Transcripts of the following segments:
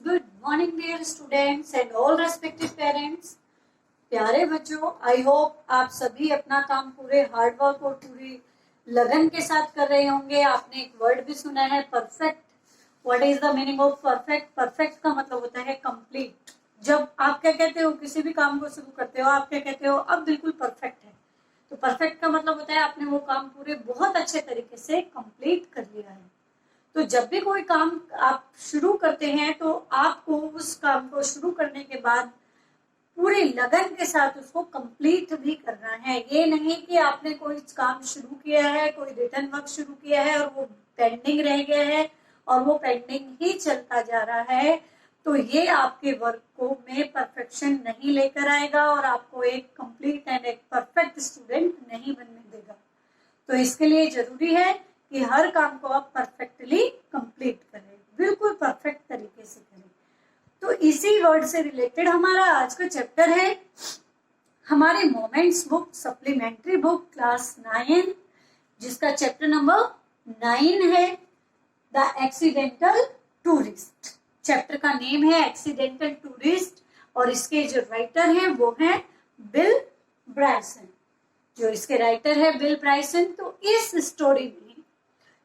Good morning, dear students and all respected parents. प्यारे बच्चों, I hope आप सभी अपना काम पूरे हार्ड वर्क और पूरी लगन के साथ कर रहे होंगे। आपने एक वर्ड भी सुना है, perfect. What is the meaning of perfect? Perfect का मतलब होता है कंप्लीट। जब आप क्या कहते हो, किसी भी काम को शुरू करते हो, आप क्या कहते हो, अब बिल्कुल परफेक्ट है। तो परफेक्ट का मतलब होता है आपने वो काम पूरे बहुत अच्छे तरीके से कंप्लीट कर लिया है। तो जब भी कोई काम आप शुरू करते हैं तो आपको उस काम को शुरू करने के बाद पूरी लगन के साथ उसको कंप्लीट भी करना है। ये नहीं कि आपने कोई काम शुरू किया है, कोई रिटर्न वर्क शुरू किया है और वो पेंडिंग रह गया है और वो पेंडिंग ही चलता जा रहा है, तो ये आपके वर्क को में परफेक्शन नहीं लेकर आएगा और आपको एक कंप्लीट एंड एक परफेक्ट स्टूडेंट नहीं बनने देगा। तो इसके लिए जरूरी है कि हर काम को आप परफेक्टली कंप्लीट करें, बिल्कुल परफेक्ट तरीके से करें। तो इसी वर्ड से रिलेटेड हमारा आज का चैप्टर है हमारे moments book, supplementary book class 9, जिसका चैप्टर नंबर 9 है द एक्सीडेंटल टूरिस्ट। चैप्टर का नेम है एक्सीडेंटल टूरिस्ट और इसके जो राइटर हैं वो हैं बिल ब्राइसन। जो इसके राइटर है बिल ब्राइसन। तो इस स्टोरी में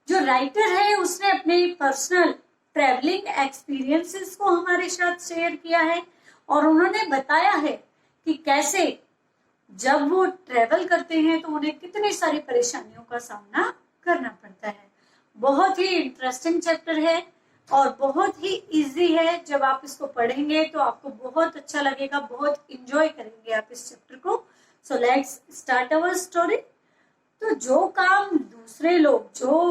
जो राइटर है उसने अपने पर्सनल ट्रैवलिंग एक्सपीरियंसेस को हमारे साथ शेयर किया है और उन्होंने बताया है कि कैसे जब वो ट्रैवल करते हैं तो उन्हें कितनी सारी परेशानियों का सामना करना पड़ता है। बहुत ही इंटरेस्टिंग चैप्टर है और बहुत ही इजी है। जब आप इसको पढ़ेंगे तो आपको बहुत अच्छा लगेगा, बहुत इंजॉय करेंगे आप इस चैप्टर को। So let's start our story. तो जो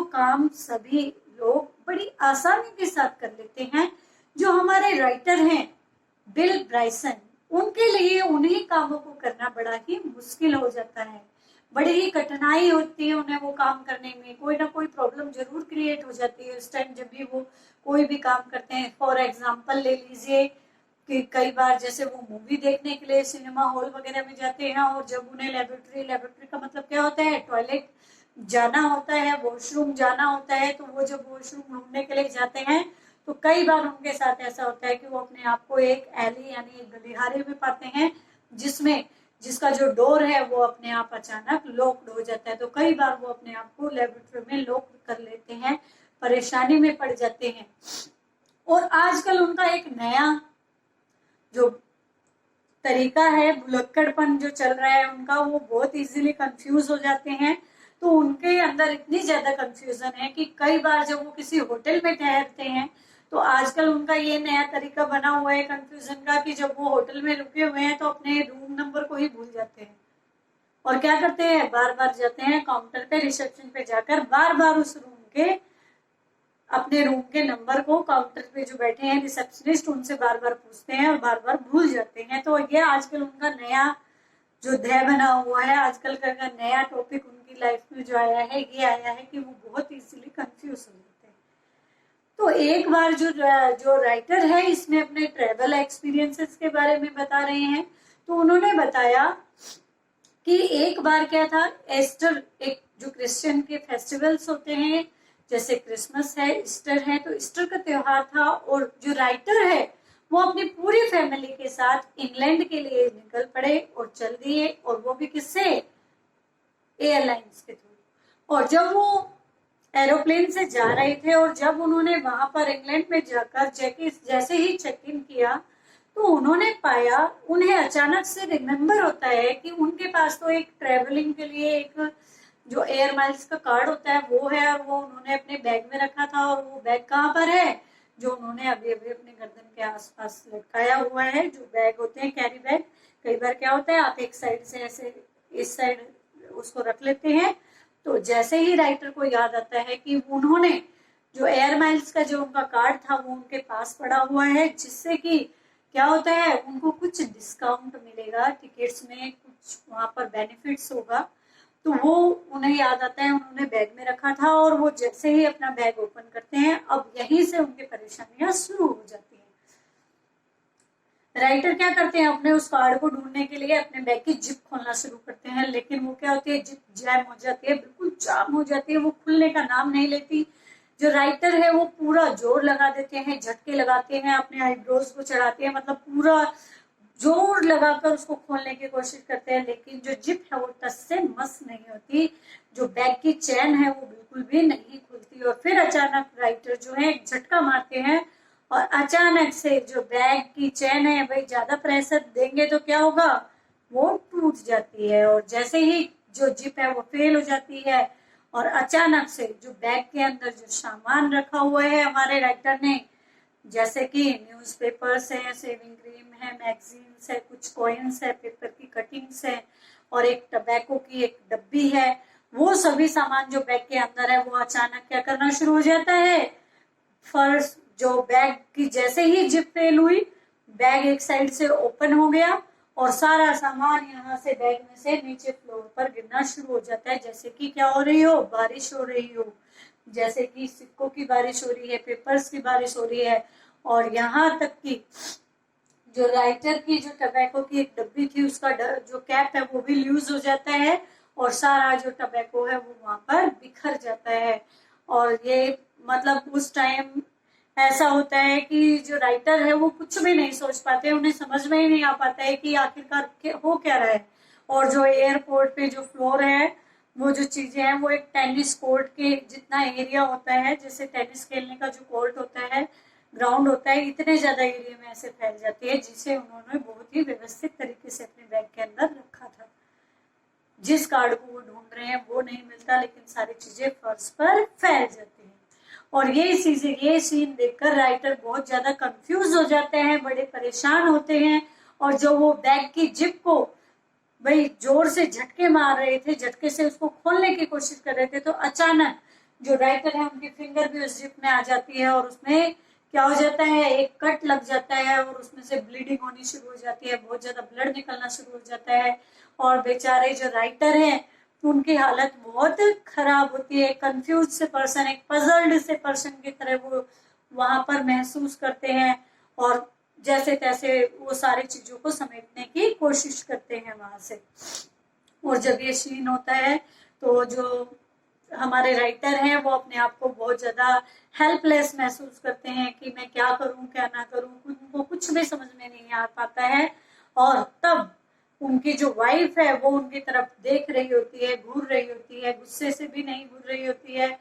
काम सभी लोग बड़ी आसानी के साथ कर लेते हैं, जो हमारे राइटर हैं बिल ब्राइसन, उनके लिए उन्हीं कामों को करना बड़ा ही मुश्किल हो जाता है। बड़ी ही कठिनाई होती है उन्हें वो काम करने में। कोई ना कोई प्रॉब्लम जरूर क्रिएट हो जाती है उस टाइम जब भी वो कोई भी काम करते हैं। फॉर एग्जाम्पल ले लीजिए कि कई बार जैसे वो मूवी देखने के लिए सिनेमा हॉल वगैरह में जाते हैं और जब उन्हें लेबोरेटरी का मतलब क्या होता है, टॉयलेट जाना होता है, वॉशरूम जाना होता है। तो वो जब वॉशरूम ढूंढने के लिए जाते हैं तो कई बार उनके साथ ऐसा होता है कि वो अपने आप को एक एली यानी एक गलिहारे में पाते हैं जिसका जो डोर है वो अपने आप अचानक लॉक्ड हो जाता है। तो कई बार वो अपने आप को लेबोरेटरी में लॉक कर लेते हैं, परेशानी में पड़ जाते हैं। और आजकल उनका एक नया जो तरीका है, भुलक्कड़पन जो चल रहा है उनका, वो बहुत इजीली कंफ्यूज हो जाते हैं। तो उनके अंदर इतनी ज्यादा कंफ्यूजन है कि कई बार जब वो किसी होटल में ठहरते हैं तो आजकल उनका ये नया तरीका बना हुआ है कंफ्यूजन का कि जब वो होटल में रुके हुए हैं तो अपने रूम नंबर को ही भूल जाते हैं और क्या करते हैं, बार बार जाते हैं काउंटर पे, रिसेप्शन पे जाकर बार बार उस रूम के अपने रूम के नंबर को काउंटर पे जो बैठे हैं रिसेप्शनिस्ट उनसे बार बार पूछते हैं और बार बार भूल जाते हैं। तो ये आजकल उनका नया जो ध्येय बना हुआ है, आजकल का नया टॉपिक उनकी लाइफ में जो आया है, ये आया है कि वो बहुत इजीली कंफ्यूज हो जाते हैं। तो एक बार जो राइटर है इसमें अपने ट्रेवल एक्सपीरियंसेस के बारे में बता रहे हैं। तो उन्होंने बताया कि एक बार क्या था, ईस्टर, एक जो क्रिश्चियन के फेस्टिवल्स होते हैं जैसे क्रिसमस है, ईस्टर है, तो ईस्टर का त्योहार था और जो राइटर है वो अपनी पूरी फैमिली के साथ इंग्लैंड के लिए निकल पड़े और चल दिए, और वो भी किससे, एयरलाइंस के थ्रू। और जब वो एरोप्लेन से जा रहे थे और जब उन्होंने वहां पर इंग्लैंड में जाकर जैसे ही चेक इन किया तो उन्होंने पाया, उन्हें अचानक से रिमेम्बर होता है कि उनके पास तो एक ट्रेवलिंग के लिए एक जो एयर माइल्स का कार्ड होता है वो है और वो उन्होंने अपने बैग में रखा था। और वो बैग कहाँ पर है, जो उन्होंने अभी अभी अपने गर्दन के आसपास लटकाया हुआ है। जो बैग होते हैं कैरी बैग, कई बार क्या होता है आप एक साइड से ऐसे इस साइड उसको रख लेते हैं। तो जैसे ही राइटर को याद आता है कि उन्होंने जो एयर माइल्स का जो उनका कार्ड था वो उनके पास पड़ा हुआ है, जिससे कि क्या होता है उनको कुछ डिस्काउंट मिलेगा टिकट्स में, कुछ वहां पर बेनिफिट्स होगा। तो वो उन्हें याद आता है, उन्होंने बैग में रखा था और वो जैसे ही अपना बैग ओपन करते हैं, अब यहीं से उनकी परेशानियां शुरू हो जाती हैं। राइटर क्या करते हैं, अपने उस कार्ड को ढूंढने के लिए अपने बैग की जिप खोलना शुरू करते हैं, लेकिन वो क्या होती है, जिप जैम हो जाती है, बिल्कुल जाम हो जाती है, वो खुलने का नाम नहीं लेती। जो राइटर है वो पूरा जोर लगा देते हैं, झटके लगाते हैं, अपने आईब्रोज को चढ़ाते हैं, मतलब पूरा जोर लगाकर उसको खोलने की कोशिश करते हैं, लेकिन जो जिप है वो टस से मस नहीं होती, जो बैग की चैन है वो बिल्कुल भी नहीं खुलती। और फिर अचानक राइटर जो है एक झटका मारते हैं और अचानक से जो बैग की चैन है, भाई ज्यादा प्रेशर देंगे तो क्या होगा, वो टूट जाती है। और जैसे ही जो जिप है वो फेल हो जाती है और अचानक से जो बैग के अंदर जो सामान रखा हुआ है हमारे राइटर ने, जैसे कि न्यूज़पेपर्स है, सेविंग क्रीम है, मैगजीन्स है, कुछ कॉइन्स है, पेपर की कटिंग्स है और एक टबैको की एक डब्बी है, वो सभी सामान जो बैग के अंदर है वो अचानक क्या करना शुरू हो जाता है, फर्स्ट जो बैग की जैसे ही जिप फेल हुई, बैग एक साइड से ओपन हो गया और सारा सामान यहाँ से बैग में से नीचे फ्लोर पर गिरना शुरू हो जाता है, जैसे कि क्या हो रही हो, बारिश हो रही हो, जैसे कि सिक्कों की बारिश हो रही है, पेपर्स की बारिश हो रही है। और यहाँ तक कि जो राइटर की जो टबैको की एक डब्बी थी उसका जो कैप है वो भी लूज हो जाता है और सारा जो टबैको है वो वहां पर बिखर जाता है। और ये मतलब उस टाइम ऐसा होता है कि जो राइटर है वो कुछ भी नहीं सोच पाते, उन्हें समझ में ही नहीं आ पाता है कि आखिरकार हो क्या रहा है। और जो एयरपोर्ट पे जो फ्लोर है, वो जो चीजें हैं वो एक टेनिस कोर्ट के जितना एरिया होता है, जैसे टेनिस खेलने का जो कोर्ट होता है, ग्राउंड होता है, इतने ज्यादा एरिया में ऐसे फैल जाती है, जिसे उन्होंने बहुत ही व्यवस्थित तरीके से अपने बैग के अंदर रखा था। जिस कार्ड को वो ढूंढ रहे हैं वो नहीं मिलता, लेकिन सारी चीजें फर्श पर फैल जाती हैं। और ये सीन देखकर राइटर बहुत ज्यादा कंफ्यूज हो जाते हैं, बड़े परेशान होते हैं। और जो वो बैग की जिप को भाई जोर से झटके मार रहे थे, झटके से उसको खोलने की कोशिश कर रहे थे, तो अचानक जो राइटर है उनकी फिंगर भी उस जिप में आ जाती है और उसमें क्या हो जाता है, एक कट लग जाता है और उसमें से ब्लीडिंग होनी शुरू हो जाती है, बहुत ज्यादा ब्लड निकलना शुरू हो जाता है। और बेचारे जो राइटर हैं उनकी हालत बहुत खराब होती है, कंफ्यूज से पर्सन, एक पजल्ड से पर्सन की तरह वो वहां पर महसूस करते हैं और जैसे तैसे वो सारी चीजों को समेटने की कोशिश करते हैं वहां से। और जब ये सीन होता है तो जो हमारे राइटर हैं वो अपने आप को बहुत ज्यादा हेल्पलेस महसूस करते हैं कि मैं क्या करूं क्या ना करूं, उनको कुछ भी समझ में नहीं आ पाता है। और तब उनकी जो वाइफ है वो उनकी तरफ देख रही होती है, घूर रही होती है, गुस्से से भी नहीं घूर रही होती है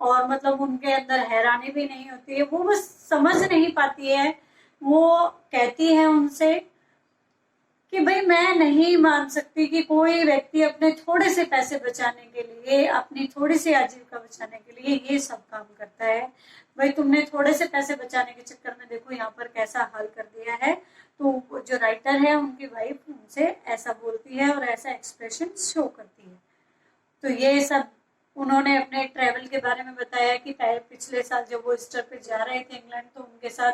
और मतलब उनके अंदर हैरानी भी नहीं होती है, वो बस समझ नहीं पाती है। वो कहती है उनसे कि भाई मैं नहीं मान सकती कि कोई व्यक्ति अपने थोड़े से पैसे बचाने के लिए, अपनी थोड़ी सी आजीविका बचाने के लिए ये सब काम करता है। भाई तुमने थोड़े से पैसे बचाने के चक्कर में देखो यहाँ पर कैसा हाल कर दिया है। तो जो राइटर है उनकी वाइफ उनसे ऐसा बोलती है और ऐसा एक्सप्रेशन शो करती है। तो ये सब उन्होंने अपने ट्रेवल के बारे में बताया कि पिछले साल जब वो ईस्टर पे जा रहे थे इंग्लैंड, तो उनके साथ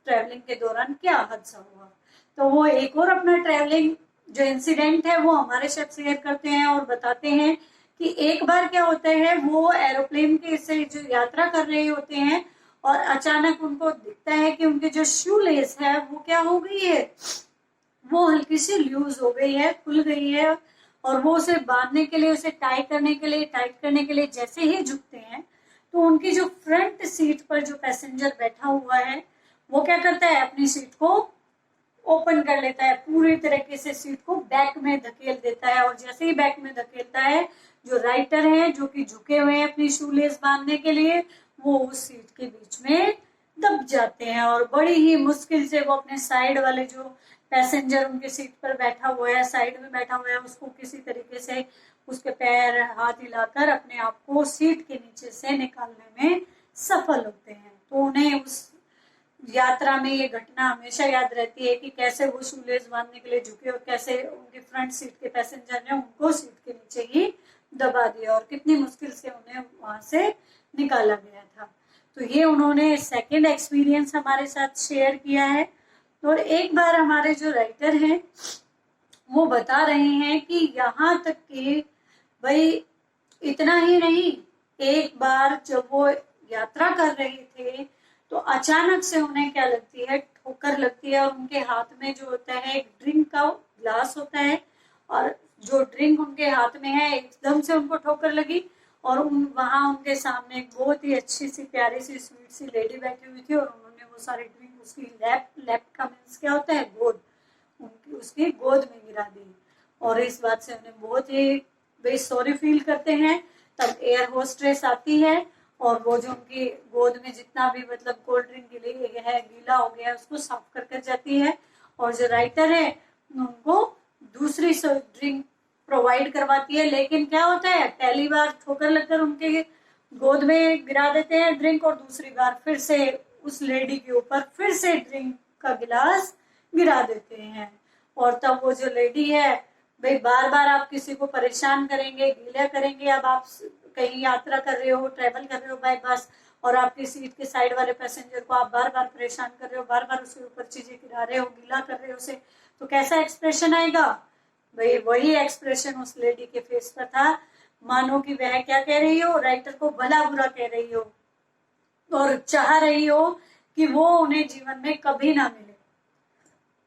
ट्रेवलिंग के दौरान क्या हादसा हुआ। तो वो एक और अपना ट्रेवलिंग जो इंसिडेंट है वो हमारे साथ शेयर करते हैं और बताते हैं कि एक बार क्या होता है, वो एरोप्लेन के से जो यात्रा कर रहे होते हैं और अचानक उनको दिखता है कि उनकी जो शू लेस है वो क्या हो गई है, वो हल्की सी लूज हो गई है, खुल गई है। और वो उसे बांधने के लिए, उसे टाइट करने के लिए जैसे ही झुकते हैं तो उनकी जो फ्रंट सीट पर जो पैसेंजर बैठा हुआ है वो क्या करता है, अपनी सीट को ओपन कर लेता है, पूरी तरीके से सीट को बैक में धकेल देता है। और जैसे ही बैक में धकेलता है, जो राइटर है जो कि झुके हुए हैं अपनी शूलेस बांधने के लिए, वो उस सीट के बीच में दब जाते हैं और बड़ी ही मुश्किल से वो अपने साइड वाले जो पैसेंजर उनके सीट पर बैठा हुआ है, साइड में बैठा हुआ है, उसको किसी तरीके से उसके पैर हाथ हिलाकर अपने आप को सीट के नीचे से निकालने में सफल होते हैं। तो उन्हें उस यात्रा में ये घटना हमेशा याद रहती है कि कैसे वो शूलेस बांधने के लिए झुके और कैसे उनके फ्रंट सीट के पैसेंजर ने उनको सीट के नीचे ही दबा दिया और कितनी मुश्किल से उन्हें वहां से निकाला गया था। तो ये उन्होंने सेकंड एक्सपीरियंस हमारे साथ शेयर किया है। और एक बार हमारे जो राइटर हैं वो बता रहे हैं कि यहाँ तक कि भाई इतना ही नहीं, एक बार जब वो यात्रा कर रहे थे तो अचानक से उन्हें क्या लगती है, ठोकर लगती है और उनके हाथ में जो होता है एक ड्रिंक का ग्लास होता है और जो ड्रिंक उनके हाथ में है एकदम से उनको ठोकर लगी और वहां उनके सामने एक बहुत ही अच्छी सी प्यारी सी स्वीट सी लेडी बैठी हुई थी और उन्होंने वो सारे ड्रिंक उसकी लैप का मीन्स क्या होता है, गोद, उनकी उसकी गोद में गिरा दी। और इस बात से उन्हें बहुत ही वे सॉरी फील करते हैं। तब एयर होस्ट्रेस आती है और वो जो उनकी गोद में जितना भी मतलब कोल्ड ड्रिंक गीला हो गया उसको साफ कर जाती है। और जो राइटर है उनको दूसरी ड्रिंक प्रोवाइड करवाती है। लेकिन क्या होता है, पहली बार ठोकर लगकर उनके गोद में गिरा देते हैं ड्रिंक और दूसरी बार फिर से उस लेडी के ऊपर फिर से ड्रिंक का गिलास गिरा देते हैं। और तब वो जो लेडी है, भाई बार बार आप किसी को परेशान करेंगे, गीला करेंगे, अब आप कहीं यात्रा कर रहे हो, ट्रेवल कर रहे हो बाय बस, और आपकी सीट के साइड वाले पैसेंजर को आप बार बार परेशान कर रहे हो, बार बार उसके ऊपर चीजें गिरा रहे हो, गीला कर रहे हो उसे, तो कैसा एक्सप्रेशन आएगा? भाई वही एक्सप्रेशन उस लेडी के फेस पर था, मानो कि वह क्या कह रही हो, राइटर को भला बुरा कह रही हो और चाह रही हो कि वो उन्हें जीवन में कभी ना मिले,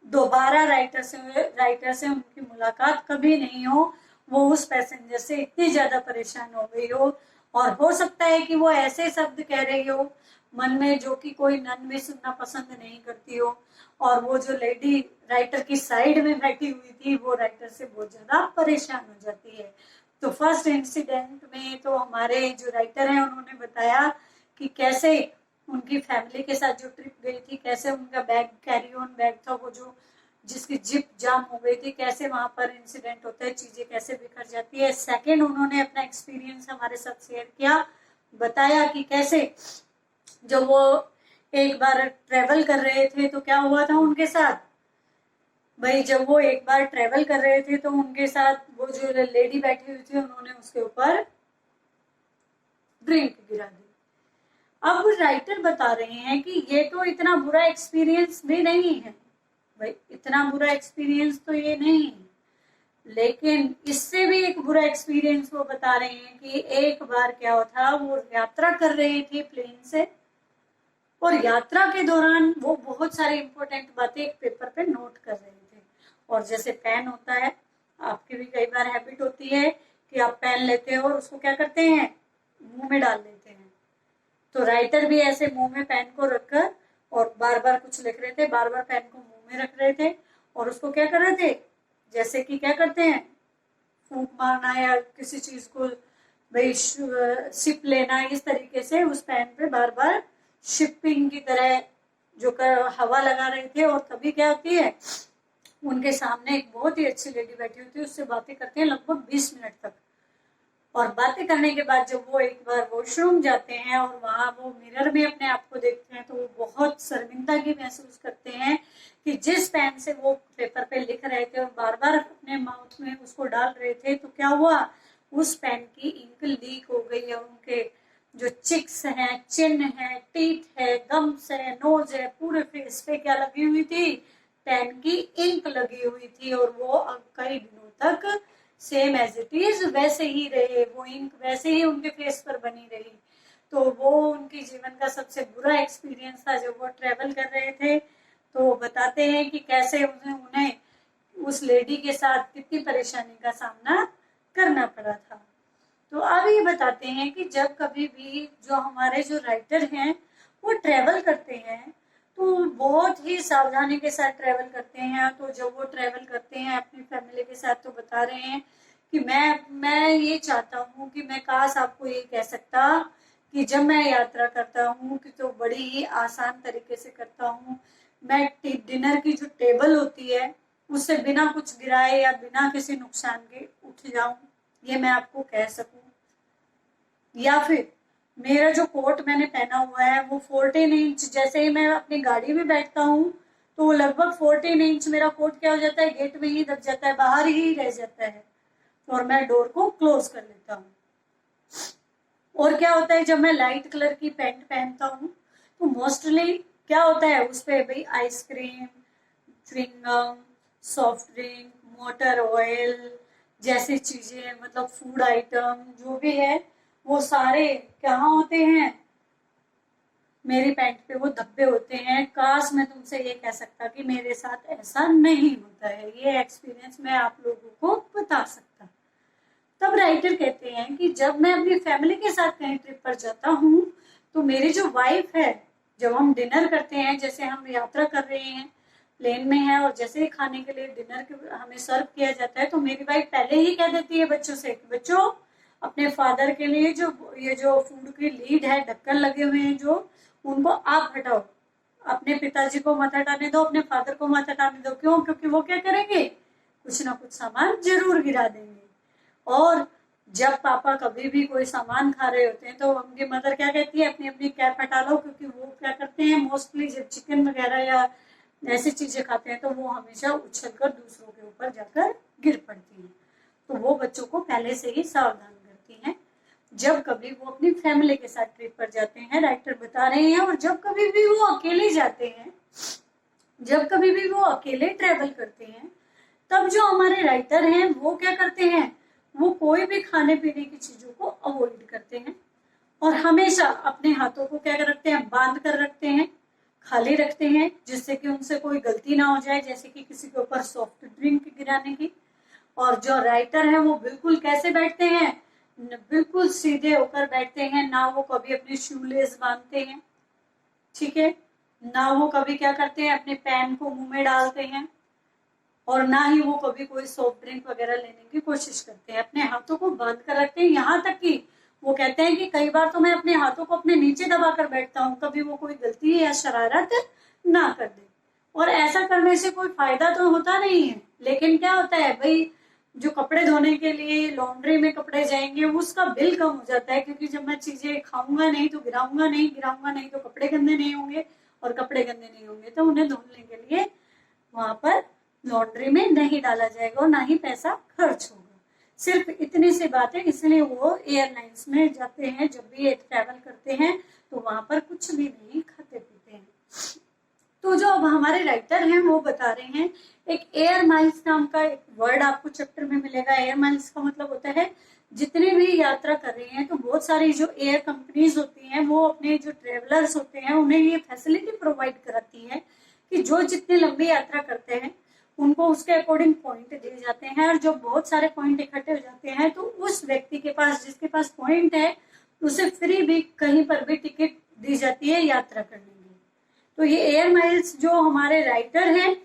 दोबारा राइटर से उनकी मुलाकात कभी नहीं हो। वो उस पैसेंजर से इतनी ज्यादा परेशान हो गई हो और हो सकता है कि वो ऐसे शब्द कह रही हो मन में जो कि कोई नन भी सुनना पसंद नहीं करती हो। और वो जो लेडी राइटर की साइड में बैठी हुई थी वो राइटर से बहुत ज्यादा परेशान हो जाती है। तो फर्स्ट इंसिडेंट में तो हमारे जो राइटर हैं उन्होंने बताया कि कैसे उनकी फैमिली के साथ जो ट्रिप गई थी, कैसे उनका बैग, कैरी ऑन बैग था वो जो जिसकी जिप जाम हो गई थी, कैसे वहां पर इंसिडेंट होता है, चीजें कैसे बिखर जाती है। सेकंड, उन्होंने अपना एक्सपीरियंस हमारे साथ शेयर किया, बताया कि कैसे जब वो एक बार ट्रेवल कर रहे थे तो क्या हुआ था उनके साथ। भाई जब वो एक बार ट्रेवल कर रहे थे तो उनके साथ वो जो लेडी बैठी हुई थी उन्होंने उसके ऊपर ड्रिंक गिरा दी। अब राइटर बता रहे हैं कि ये तो इतना बुरा एक्सपीरियंस भी नहीं है, भाई इतना बुरा एक्सपीरियंस तो ये नहीं है, लेकिन इससे भी एक बुरा एक्सपीरियंस वो बता रहे हैं कि एक बार क्या था, वो यात्रा कर रहे थे प्लेन से और यात्रा के दौरान वो बहुत सारी इंपॉर्टेंट बातें एक पेपर पे नोट कर रहे थे। और जैसे पेन होता है, आपकी भी कई बार हैबिट होती है कि आप पेन लेते हो और उसको क्या करते हैं, मुंह में डाल लेते हैं। तो राइटर भी ऐसे मुंह में पेन को रखकर और बार बार कुछ लिख रहे थे, बार बार पेन को मुंह में रख रहे थे और उसको क्या कर रहे थे, जैसे कि क्या करते हैं, फूंक मारना या किसी चीज को भाई सिप लेना, इस तरीके से उस पेन पे बार बार शिपिंग की तरह जो कर हवा लगा रहे थे। और तभी क्या होती है, उनके सामने एक बहुत ही अच्छी लेडी बैठी होती है, उससे बातें करते हैं लगभग 20 मिनट तक। और बातें करने के बाद जब वो एक बार वॉशरूम जाते हैं और वहां वो मिरर में अपने आप को देखते हैं तो वो बहुत शर्मिंदगी महसूस करते हैं कि जिस पेन से वो पेपर पे लिख रहे थे और बार बार अपने माउथ में उसको डाल रहे थे, तो क्या हुआ, उस पेन की इंक लीक हो गई और उनके जो चिक्स हैं, चिन्ह है, टीथ है, गम्स है, नोज है, पूरे फेस पे क्या लगी हुई थी, पेन की इंक लगी हुई थी। और वो कई दिनों तक सेम एज इट इज वैसे ही रहे, वो इंक वैसे ही उनके फेस पर बनी रही। तो वो उनके जीवन का सबसे बुरा एक्सपीरियंस था जब वो ट्रेवल कर रहे थे। तो वो बताते हैं कि कैसे उन्हें उस लेडी के साथ कितनी परेशानी का सामना करना पड़ा था। तो अब ये बताते हैं कि जब कभी भी जो हमारे जो राइटर हैं वो ट्रेवल करते हैं तो बहुत ही सावधानी के साथ ट्रेवल करते हैं। तो जब वो ट्रेवल करते हैं अपनी फैमिली के साथ तो बता रहे हैं कि मैं ये चाहता हूँ कि मैं काश आपको ये कह सकता कि जब मैं यात्रा करता हूँ कि तो बड़ी ही आसान तरीके से करता हूँ। मैं डिनर की जो टेबल होती है उससे बिना कुछ गिराए या बिना किसी नुकसान के उठ जाऊं, ये मैं आपको कह सकूं। या फिर मेरा जो कोट मैंने पहना हुआ है वो 14 इंच, जैसे ही मैं अपनी गाड़ी में बैठता हूँ तो वो लगभग 14 इंच मेरा कोट क्या हो जाता है, गेट में ही दब जाता है, बाहर ही रह जाता है और मैं डोर को क्लोज कर लेता हूँ। और क्या होता है, जब मैं लाइट कलर की पैंट पहनता हूँ तो मोस्टली क्या होता है उस पे भाई ice cream, chewing gum, soft drink, motor oil जैसी चीजें, मतलब फूड आइटम जो भी है वो सारे कहाँ होते हैं, मेरी पैंट पे वो धब्बे होते हैं। काश मैं तुमसे ये कह सकता कि मेरे साथ ऐसा नहीं होता है। ये एक्सपीरियंस मैं आप लोगों को बता सकता। तब राइटर कहते हैं कि जब मैं अपनी फैमिली के साथ कहीं ट्रिप पर जाता हूँ तो मेरी जो वाइफ है, जब हम डिनर करते हैं, जैसे हम यात्रा कर रहे हैं, प्लेन में है और जैसे ही खाने के लिए डिनर हमें सर्व किया जाता है तो मेरी वाइफ पहले ही कह देती है बच्चों से कि बच्चों अपने फादर के लिए जो ये जो फूड की लीड है, ढक्कन लगे हुए हैं जो, उनको आप हटाओ, अपने पिताजी को मत हटाने दो, अपने फादर को मत हटाने दो। क्यों? क्योंकि वो क्या करेंगे, कुछ ना कुछ सामान जरूर गिरा देंगे। और जब पापा कभी भी कोई सामान खा रहे होते हैं तो उनकी मदर क्या कहती है, अपनी अपनी कैप हटा लो, क्योंकि वो क्या करते हैं मोस्टली जब चिकन वगैरह या ऐसी चीजें खाते हैं तो वो हमेशा उछलकर दूसरों के ऊपर जाकर गिर पड़ती हैं। तो वो बच्चों को पहले से ही सावधान करती हैं जब कभी वो अपनी फैमिली के साथ ट्रिप पर जाते हैं, राइटर बता रहे हैं। और जब कभी भी वो अकेले जाते हैं, जब कभी भी वो अकेले ट्रेवल करते हैं, तब जो हमारे राइटर हैं वो क्या करते हैं, वो कोई भी खाने पीने की चीजों को अवॉइड करते हैं और हमेशा अपने हाथों को क्या रखते हैं, बांध कर रखते हैं, खाली रखते हैं, जिससे कि उनसे कोई गलती ना हो जाए, जैसे कि किसी के ऊपर सॉफ्ट ड्रिंक गिराने की। और जो राइटर है वो बिल्कुल कैसे बैठते हैं, बिल्कुल सीधे होकर बैठते हैं, ना वो कभी अपनी शूलेस बांधते हैं, ठीक है, ना वो कभी क्या करते हैं अपने पेन को मुंह में डालते हैं, और ना ही वो कभी कोई सॉफ्ट ड्रिंक वगैरह लेने की कोशिश करते हैं। अपने हाथों को बांध कर रखते हैं, यहाँ तक कि वो कहते हैं कि कई बार तो मैं अपने हाथों को अपने नीचे दबा कर बैठता हूँ, कभी वो कोई गलती या शरारत ना कर दे। और ऐसा करने से कोई फायदा तो होता नहीं है, लेकिन क्या होता है भाई, जो कपड़े धोने के लिए लॉन्ड्री में कपड़े जाएंगे उसका बिल कम हो जाता है, क्योंकि जब मैं चीजें खाऊंगा नहीं तो गिराऊंगा नहीं तो कपड़े गंदे नहीं होंगे, और कपड़े गंदे नहीं होंगे तो उन्हें धोने के लिए वहां पर लॉन्ड्री में नहीं डाला जाएगा और ना ही पैसा खर्च होगा। सिर्फ इतनी सी बात है, इसलिए वो एयरलाइंस में जाते हैं, जब भी ये ट्रैवल करते हैं तो वहां पर कुछ भी नहीं खाते पीते हैं। तो जो अब हमारे राइटर हैं वो बता रहे हैं, एक एयर माइल्स नाम का एक वर्ड आपको चैप्टर में मिलेगा। एयर माइल्स का मतलब होता है जितने भी यात्रा कर रहे हैं तो बहुत सारी जो एयर कंपनीज होती हैं वो अपने जो ट्रेवलर्स होते हैं उन्हें ये फैसिलिटी प्रोवाइड कराती है कि जो जितनी लंबी यात्रा करते हैं उनको उसके अकॉर्डिंग पॉइंट दिए जाते हैं, और जो बहुत सारे पॉइंट इकट्ठे हो जाते हैं तो उस व्यक्ति के पास, जिसके पास पॉइंट है, उसे फ्री भी कहीं पर भी टिकट दी जाती है यात्रा करने की। तो ये एयर माइल्स जो हमारे राइटर हैं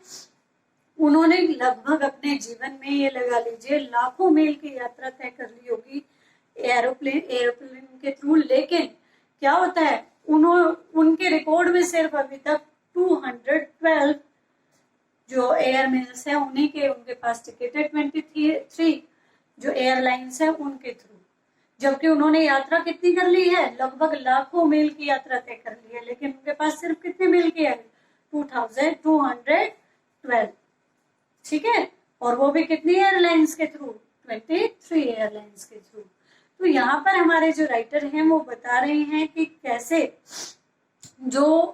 उन्होंने लगभग अपने जीवन में ये लगा लीजिए लाखों मील की यात्रा तय कर ली होगी एरोप्लेन के थ्रू। लेकिन क्या होता है, उनके रिकॉर्ड में सिर्फ अभी तक 212 जो एयर मिल्स है उनके पास टिकट है, 23 जो एयरलाइंस है उनके थ्रू, जबकि उन्होंने यात्रा कितनी कर ली है, लगभग लाखों मील की यात्रा तय कर ली है, लेकिन उनके पास सिर्फ कितने मील की है, 2212, ठीक है, और वो भी कितनी एयरलाइंस के थ्रू, 23 एयरलाइंस के थ्रू। तो यहाँ पर हमारे जो राइटर हैं वो बता रहे हैं कि कैसे जो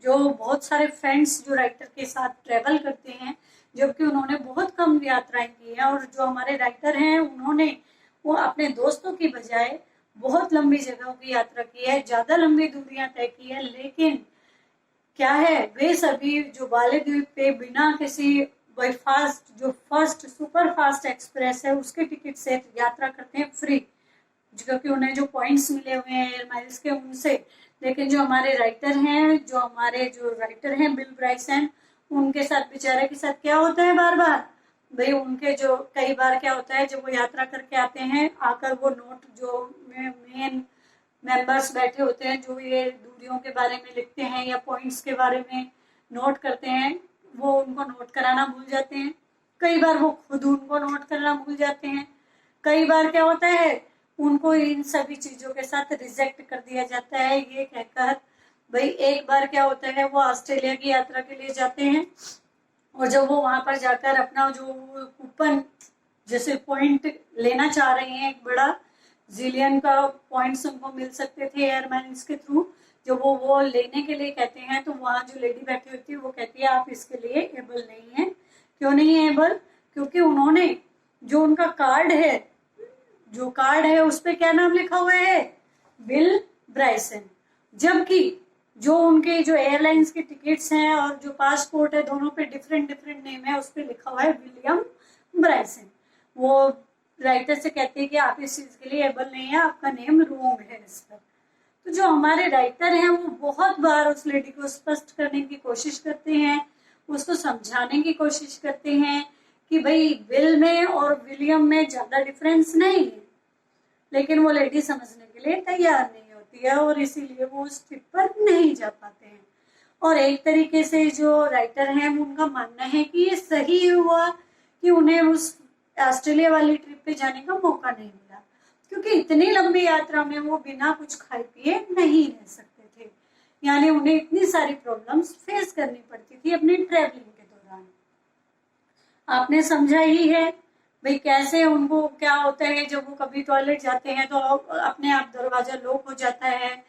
बहुत सारे फ्रेंड्स जो राइटर के साथ ट्रेवल करते हैं, जबकि उन्होंने बहुत कम यात्राएं की हैं, और जो हमारे राइटर हैं उन्होंने वो अपने दोस्तों की बजाय बहुत लंबी जगहों की यात्रा की है, ज्यादा लंबी दूरियां तय की है। लेकिन क्या है, वे सभी जो बाली द्वीप पे बिना किसी फर्स्ट सुपर फास्ट एक्सप्रेस है उसके टिकट से यात्रा करते हैं फ्री, क्योंकि उन्हें जो पॉइंट्स मिले हुए हैं एयर माइल्स के उनसे। लेकिन जो हमारे राइटर हैं बिल ब्राइसन, उनके साथ बेचारे के साथ क्या होता है, बार बार भाई उनके जो कई बार क्या होता है, जब वो यात्रा करके आते हैं आकर वो नोट जो मेन मेंबर्स बैठे होते हैं जो ये दूरियों के बारे में लिखते हैं या पॉइंट्स के बारे में नोट करते हैं, वो उनको नोट कराना भूल जाते हैं। कई बार वो खुद उनको नोट करना भूल जाते हैं। कई बार क्या होता है, उनको इन सभी चीजों के साथ रिजेक्ट कर दिया जाता है, ये कहकर भाई एक बार क्या होता है, वो ऑस्ट्रेलिया की यात्रा के लिए जाते हैं और जब वो वहां पर जाकर अपना जो कूपन जैसे पॉइंट लेना चाह रहे हैं, एक बड़ा जिलियन का पॉइंट्स उनको मिल सकते थे एयरमाइल्स के थ्रू, जब वो लेने के लिए कहते हैं तो वहां जो लेडी बैठी होती है वो कहती है आप इसके लिए एबल नहीं है। क्यों नहीं है एबल? क्योंकि उन्होंने जो उनका कार्ड है उस पे क्या नाम लिखा हुआ है, बिल ब्राइसन, जबकि जो उनके जो एयरलाइंस के टिकट्स हैं और जो पासपोर्ट है दोनों पे डिफरेंट नेम है, उस पे लिखा हुआ है विलियम ब्राइसन। वो राइटर से कहते हैं कि आप इस चीज के लिए एबल नहीं है, आपका नेम रॉन्ग है इस पर। तो जो हमारे राइटर हैं वो बहुत बार उस लेडी को स्पष्ट करने की कोशिश करते हैं, उसको समझाने की कोशिश करते हैं कि भाई विल में और विलियम में ज्यादा डिफरेंस नहीं है, लेकिन वो लेडी समझने के लिए तैयार नहीं होती है और इसीलिए वो उस ट्रिप पर नहीं जा पाते हैं। और एक तरीके से जो राइटर हैं उनका मानना है कि ये सही हुआ कि उन्हें उस ऑस्ट्रेलिया वाली ट्रिप पे जाने का मौका नहीं मिला, क्योंकि इतनी लंबी यात्रा में वो बिना कुछ खाए पिए नहीं रह सकते थे। यानी उन्हें इतनी सारी प्रॉब्लम्स फेस करनी पड़ती थी अपनी ट्रेवलिंग के दौरान। आपने समझा ही है भाई कैसे उनको क्या होता है, जब वो कभी टॉयलेट जाते हैं तो अपने आप दरवाजा लॉक हो जाता है,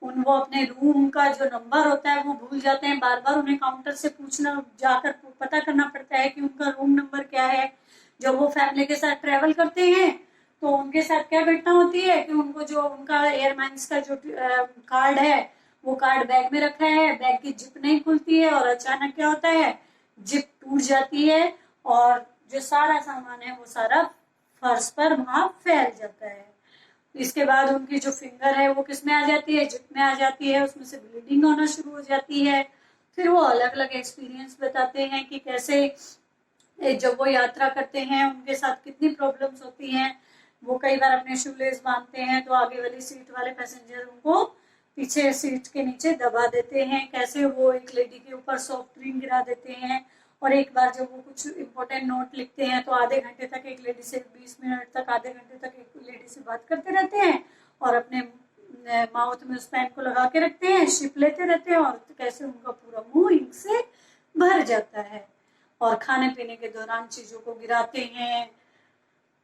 उनको अपने रूम का जो नंबर होता है वो भूल जाते हैं, बार बार उन्हें काउंटर से पूछना, जाकर पता करना पड़ता है कि उनका रूम नंबर क्या है। जब वो फैमिली के साथ ट्रेवल करते हैं तो उनके साथ क्या घटना होती है कि उनको जो उनका एयरलाइंस का जो कार्ड है वो कार्ड बैग में रखा है, बैग की जिप नहीं खुलती है और अचानक क्या होता है, जिप टूट जाती है और जो सारा सामान है वो सारा फर्श पर वहां फैल जाता है। इसके बाद उनकी जो फिंगर है वो किस में आ जाती है, जिप में आ जाती है, उसमें से ब्लीडिंग होना शुरू हो जाती है। फिर वो अलग अलग एक्सपीरियंस बताते हैं कि कैसे जब वो यात्रा करते हैं उनके साथ कितनी प्रॉब्लम्स होती हैं। वो कई बार अपने शूलेस बांधते हैं तो आगे वाली सीट वाले पैसेंजर उनको पीछे सीट के नीचे दबा देते हैं, कैसे वो एक लेडी के ऊपर सॉफ्ट ड्रिंक गिरा देते हैं। और एक बार जब वो कुछ इंपॉर्टेंट नोट लिखते हैं तो आधे घंटे तक एक लेडी से, 20 मिनट तक, आधे घंटे तक एक लेडी से बात करते रहते हैं और अपने माउथ में उस पेन को लगा के रखते हैं, शिप लेते रहते हैं और कैसे उनका पूरा मुंह इंक से भर जाता है। और खाने पीने के दौरान चीजों को गिराते हैं।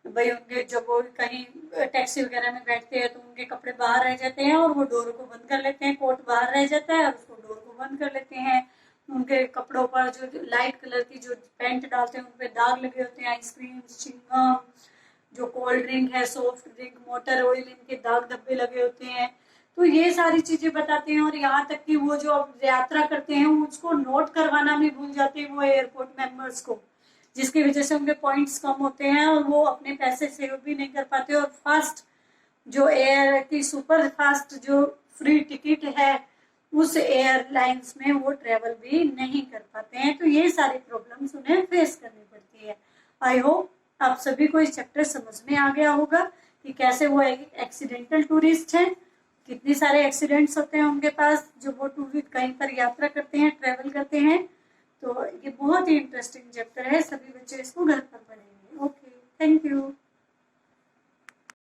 भाई उनके जब वो कहीं टैक्सी वगैरह में बैठते हैं तो उनके कपड़े बाहर रह जाते हैं और वो डोर को बंद कर लेते हैं, कोट बाहर रह जाता है और उसको डोर को बंद कर लेते हैं। उनके कपड़ों पर जो लाइट कलर की जो पैंट डालते हैं उनपे दाग लगे होते हैं, आइसक्रीम, चिंगम, जो कोल्ड ड्रिंक है, सॉफ्ट ड्रिंक, मोटर ऑयल, इनके दाग धब्बे लगे होते हैं। तो ये सारी चीजें बताते हैं और यहाँ तक कि वो जो यात्रा करते हैं उसको नोट करवाना भी भूल जाते हैं वो एयरपोर्ट मेंबर्स को, जिसकी वजह से उनके पॉइंट्स कम होते हैं और वो अपने पैसे सेव भी नहीं कर पाते और फास्ट जो एयर की सुपर फास्ट जो फ्री टिकट है उस एयरलाइंस में वो ट्रेवल भी नहीं कर पाते हैं। तो ये सारी प्रॉब्लम्स उन्हें फेस करनी पड़ती है। आई होप आप सभी को इस चैप्टर समझ में आ गया होगा कि कैसे वो एक एक्सीडेंटल टूरिस्ट है, कितने सारे एक्सीडेंट्स होते हैं उनके पास जब वो टूरिस्ट कहीं पर यात्रा करते हैं, ट्रेवल करते हैं। तो ये बहुत ही इंटरेस्टिंग चैप्टर है, सभी बच्चे इसको घर पर पढ़ेंगे। Okay, thank you.